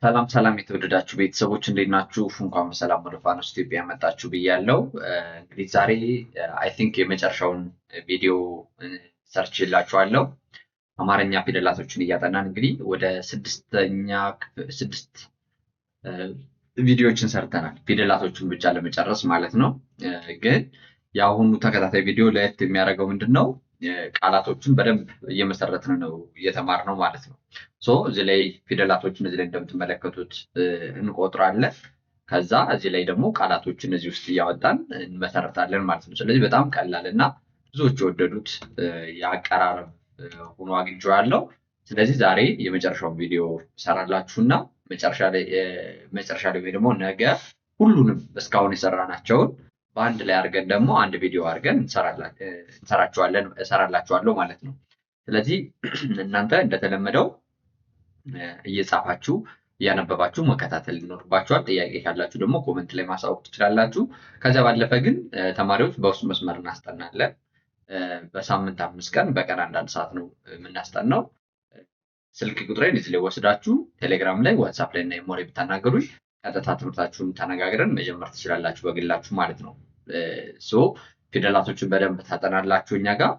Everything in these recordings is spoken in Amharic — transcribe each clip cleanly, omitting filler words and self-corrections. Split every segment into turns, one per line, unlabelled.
ሰላም ሰላም የተወደዳችሁ ቤተሰቦች እንዴት ናችሁ? እንኳን በሰላም ወደ ፋኖስ ኢትዮጵያ መጣችሁ ብያለሁ። እንግዲህ ዛሬ አይ ቲንክ የመጨረሻውን ቪዲዮ ሰርችላችኋለሁ። አማርኛ ፊደላቶችን እያጠናን እንግዲህ ወደ ስድስት ቪዲዮዎችን ሰርተናል። ፊደላቶችን ብቻ ለመጨረስ ማለት ነው። ግን የአሁኑ ተከታታይ ቪዲዮ ለየት የሚያደርገው ምንድን ነው? ቃላቶችን በደንብ እየመሰረትን ነው እየተማርነው ማለት ነው። እዚህ ላይ ፊደላቶችን እዚህ ላይ እንደምትመለከቱት እንቆጥራለን። ከዛ እዚህ ላይ ደግሞ ቃላቶችን እዚህ ውስጥ እያወጣን እንመሰረታለን ማለት ነው። ስለዚህ በጣም ቀላል እና ብዙዎች የወደዱት የአቀራረብ ሆኖ አግኝቼዋለሁ። ስለዚህ ዛሬ የመጨረሻውን ቪዲዮ ሰራላችሁና መጨረሻ ላይ ወይ ደግሞ ነገ ሁሉንም እስካሁን የሰራናቸውን በአንድ ላይ አድርገን ደግሞ አንድ ቪዲዮ አድርገን እሰራላችኋለሁ ማለት ነው። ስለዚህ እናንተ እንደተለመደው እየጻፋችሁ እያነበባችሁ መከታተል ይኖርባችኋል። ጥያቄ ካላችሁ ደግሞ ኮመንት ላይ ማሳወቅ ትችላላችሁ። ከዚያ ባለፈ ግን ተማሪዎች በውስጥ መስመር እናስጠናለን። በሳምንት 5 ቀን በቀን 1 ሰዓት ነው የምናስጠናው። ስልክ ቁጥሬን እዚህ ላይ ወስዳችሁ ቴሌግራም ላይ፣ ዋትሳፕ ላይ እና ኢሞ ላይ ብታናገሩኝ ቀጥታ ትምህርታችሁን ተነጋግረን መጀመር ትችላላችሁ በግላችሁ ማለት ነው። ፊደላቶችን በደንብ ታጠናላችሁ እኛ ጋር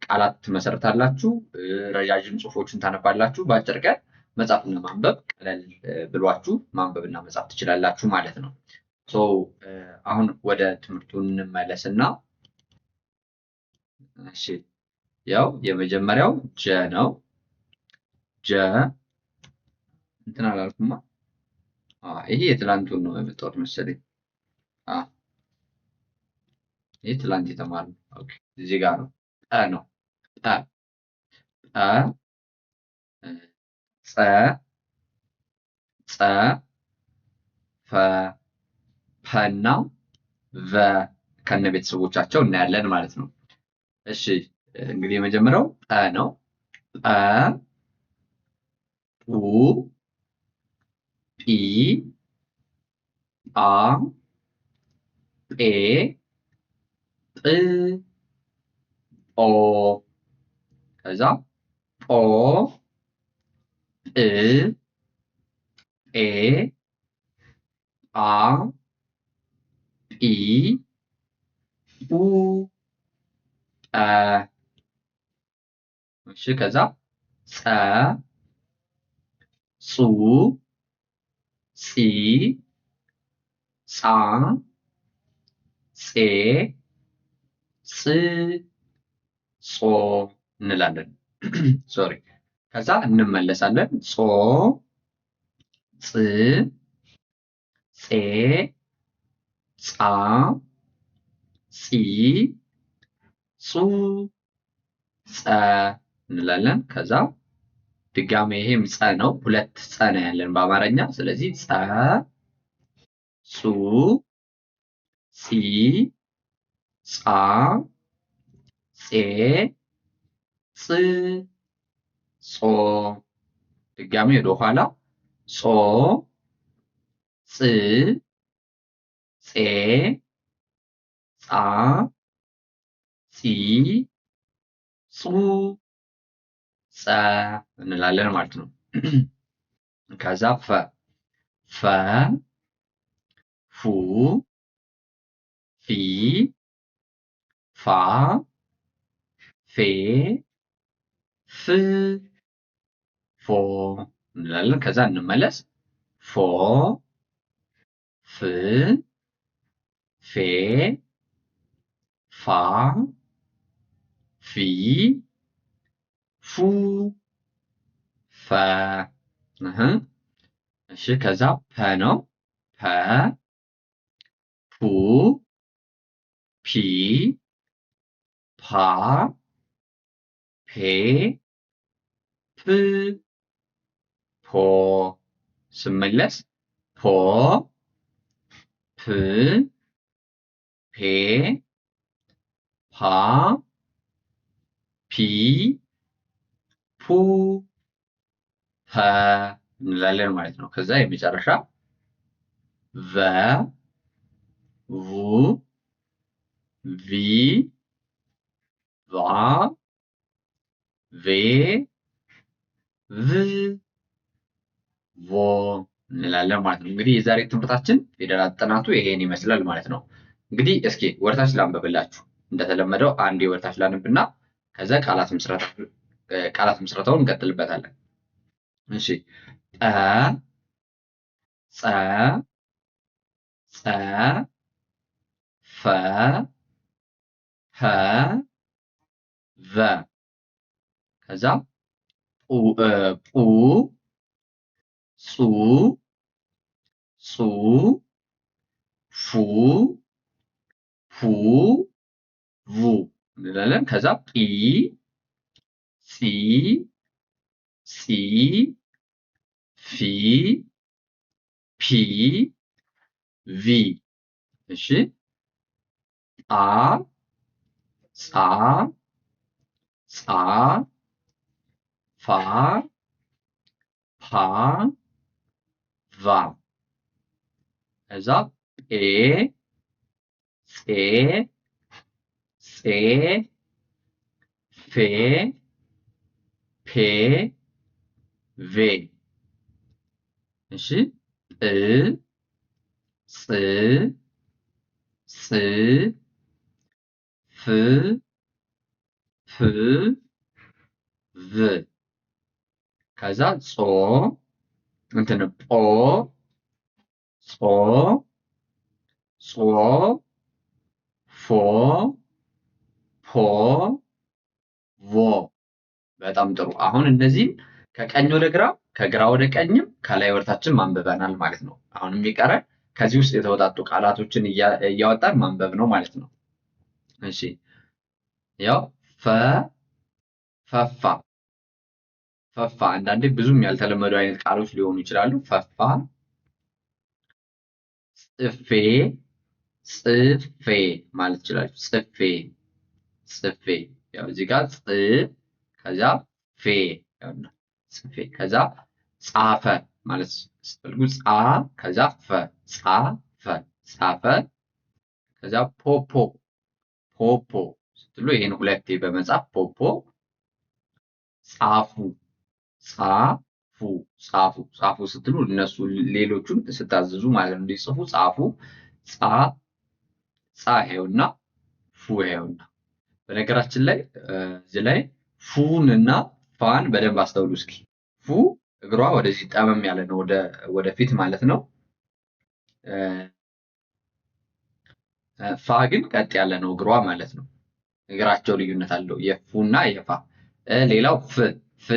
ቃላት ትመሰርታላችሁ፣ ረጃጅም ጽሁፎችን ታነባላችሁ። በአጭር ቀን መጻፍና ማንበብ ቀለል ብሏችሁ ማንበብና መጻፍ ትችላላችሁ ማለት ነው። አሁን ወደ ትምህርቱ እንመለስና እሺ፣ ያው የመጀመሪያው ጀ ነው። ጀ እንትን አላልኩማ። ይሄ የትላንቱን ነው የመጣሁት መሰለኝ። ይሄ ትላንት የተማርነው ኦኬ፣ እዚህ ጋር ነው። ጠ ነው። ጠ ጸ ጸ ፈ ፐና ቨ ከነ ቤተሰቦቻቸው እናያለን ማለት ነው። እሺ እንግዲህ የመጀመሪያው ጠ ነው። ጠ ጡ ጲ ጳ ጴ ጵ ጶ ከዛ ጶ ጵ ጴ ጳ ጲ ጱ ጰ እሺ ከዛ ጸ ጹ ጺ ጻ ጼ ጽ ጾ እንላለን። ሶሪ ከዛ እንመለሳለን። ጾ ጽ ጼ ጻ ጺ ጹ ጸ እንላለን። ከዛ ድጋሜ ይሄም ጸ ነው። ሁለት ጸ ነው ያለን በአማርኛ። ስለዚህ ጸ ጹ ጺ ጻ ጼ ጽ ጾ ድጋሜ ወደ ኋላ ጾ ጽ ጼ ጻ ጺ ጹ ጸ እንላለን ማለት ነው። ከዛ ፈ ፈ ፉ ፊ ፋ ፌ ፍ ፎ እንላለን። ከዛ እንመለስ። ፎ ፍ ፌ ፋ ፊ ፉ ፈ እሺ ከዛ ፐ ነው። ፐ ፑ ፒ ፓ ፔ ፕ ፖ ስመለስ ፖ ፕ ፔ ፓ ፒ ፑ ፐ እንላለን ማለት ነው። ከዛ የመጨረሻ ቨ ቡ ቪ ቫ ቬ ቭ ቮ እንላለን ማለት ነው። እንግዲህ የዛሬ ትምህርታችን ፊደላት ጥናቱ ይሄን ይመስላል ማለት ነው። እንግዲህ እስኪ ወደታች ላንብብላችሁ። እንደተለመደው አንዴ ወደታች ላንብና ከዛ ቃላት ምስረታውን እንቀጥልበታለን። እሺ ጠ ጸ ጸ ፈ ሀ ቨ ከዛ ጡ ጹ ጹ ፉ ፉ ቡ እንላለን። ከዛ ጲ ጺ ጺ ፊ ፒ ቪ እሺ ጣ ጻ ጻ ፋ ፓ ቫ ከዛ ጴ ጼ ጼ ፌ ፔ ቬ እሺ ጥ ጽ ጽ ፍ ፍ ቭ ከዛ ጾ እንትን ጶ ጾ ጾ ፎ ፖ ቮ በጣም ጥሩ። አሁን እነዚህም ከቀኝ ወደ ግራ ከግራ ወደ ቀኝም ከላይ ወደታችን ማንበበናል ማለት ነው። አሁን የሚቀረን ከዚህ ውስጥ የተወጣጡ ቃላቶችን እያወጣን ማንበብ ነው ማለት ነው። እሺ ያው ፈፋ ፈፋ አንዳንዴ ብዙም ያልተለመዱ አይነት ቃሎች ሊሆኑ ይችላሉ። ፈፋ ጽፌ ጽፌ ማለት ይችላል። ጽፌ ጽፌ ያው እዚህ ጋር ጽ ከዛ ፌ ያውና ጽፌ ከዛ ጻፈ ማለት ስትፈልጉ ጻ ከዛ ፈ ጻፈ ጻፈ ከዛ ፖፖ ፖፖ ስትሉ ይሄን ሁለቴ በመጻፍ ፖፖ ጻፉ ጻፉ ጻፉ ጻፉ ስትሉ እነሱ ሌሎቹን ስታዘዙ ማለት ነው እንዲጽፉ ጻፉ ጻ ጻ ይሄውና ፉ ይሄውና። በነገራችን ላይ እዚህ ላይ ፉን እና ፋን በደንብ አስተውሉ እስኪ። ፉ እግሯ ወደዚህ ጠመም ያለ ነው ወደፊት ማለት ነው። ፋ ግን ቀጥ ያለ ነው እግሯ ማለት ነው። እግራቸው ልዩነት አለው የፉና የፋ። ሌላው ፍ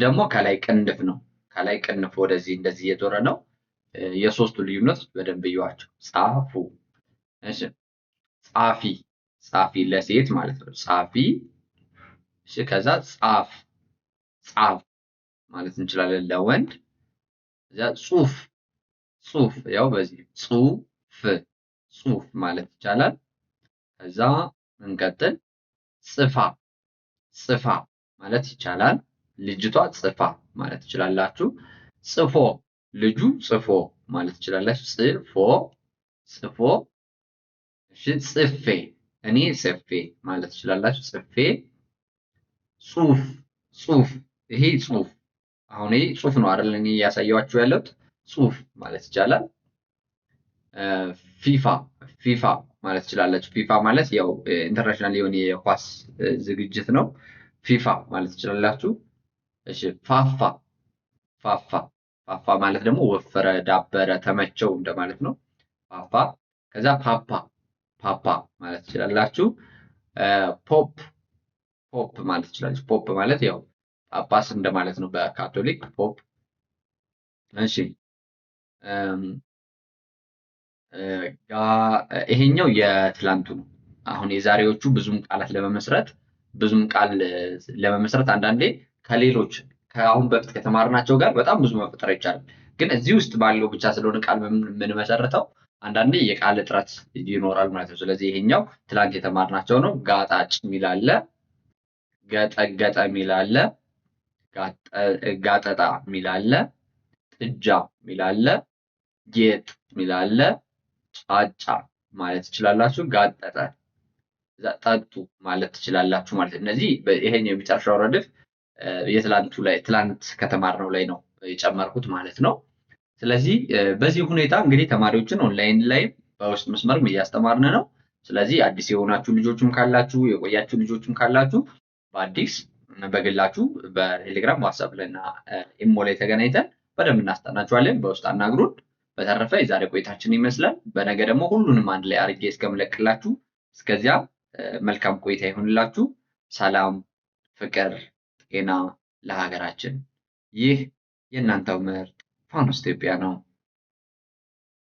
ደግሞ ከላይ ቅንድፍ ነው። ከላይ ቅንፍ ወደዚህ እንደዚህ እየዞረ ነው። የሶስቱ ልዩነት በደንብ እዩዋቸው። ጻፉ። እሺ ጻፊ ጻፊ ለሴት ማለት ነው። ጻፊ እሺ ከዛ ጻፍ ጻፍ ማለት እንችላለን ለወንድ። ከዛ ጹፍ ጹፍ ያው በዚህ ጹፍ ጹፍ ማለት ይቻላል። ከዛ እንቀጥል ጽፋ ጽፋ ማለት ይቻላል። ልጅቷ ጽፋ ማለት ትችላላችሁ። ጽፎ ልጁ ጽፎ ማለት ትችላላችሁ። ጽፎ ጽፎ እሺ ጽፌ እኔ ጽፌ ማለት ትችላላችሁ። ጽፌ ጹፍ ጹፍ ይሄ ጹፍ አሁን ይሄ ጹፍ ነው አይደል? እኔ ያሳየኋችሁ ያለሁት ጹፍ ማለት ይቻላል። ፊፋ ፊፋ ማለት ትችላላችሁ። ፊፋ ማለት ያው ኢንተርናሽናል የሆነ የኳስ ዝግጅት ነው። ፊፋ ማለት ትችላላችሁ። እሺ ፋፋ ፋፋ ፋፋ ማለት ደግሞ ወፈረ፣ ዳበረ፣ ተመቸው እንደማለት ነው። ፋፋ ከዛ ፓፓ ፓፓ ማለት ትችላላችሁ። ፖፕ ፖፕ ማለት ትችላለች። ፖፕ ማለት ያው ጳጳስ እንደማለት ነው በካቶሊክ ፖፕ። እሺ ይሄኛው የትላንቱ ነው። አሁን የዛሬዎቹ ብዙም ቃላት ለመመስረት አንዳንዴ ከሌሎች ከአሁን በፊት ከተማርናቸው ጋር በጣም ብዙ መፍጠር ይቻላል። ግን እዚህ ውስጥ ባለው ብቻ ስለሆነ ቃል የምንመሰርተው አንዳንዴ የቃል እጥረት ይኖራል ማለት ነው። ስለዚህ ይሄኛው ትላንት የተማርናቸው ነው። ጋጣጭ የሚል አለ፣ ገጠገጠ የሚል አለ፣ ጋጠጣ የሚል አለ፣ ጥጃ የሚል አለ፣ ጌጥ የሚል አለ፣ ጫጫ ማለት ትችላላችሁ። ጋጠጠ ጠጡ ማለት ትችላላችሁ ማለት ነው። እነዚህ ይሄኛው የመጨረሻው ረድፍ የትላንቱ ላይ ትላንት ከተማርነው ላይ ነው የጨመርኩት ማለት ነው። ስለዚህ በዚህ ሁኔታ እንግዲህ ተማሪዎችን ኦንላይን ላይ በውስጥ መስመርም እያስተማርን ነው። ስለዚህ አዲስ የሆናችሁ ልጆችም ካላችሁ የቆያችሁ ልጆችም ካላችሁ በአዲስ በግላችሁ በቴሌግራም ዋትሳፕ ላይ እና ኢሞ ላይ ተገናኝተን በደንብ እናስጠናችኋለን። በውስጥ አናግሩን። በተረፈ የዛሬ ቆይታችን ይመስላል። በነገ ደግሞ ሁሉንም አንድ ላይ አድርጌ እስከምለቅላችሁ እስከዚያ መልካም ቆይታ ይሁንላችሁ። ሰላም፣ ፍቅር፣ ጤና ለሀገራችን። ይህ የእናንተው ምርጥ ፋኖስ ኢትዮጵያ ነው።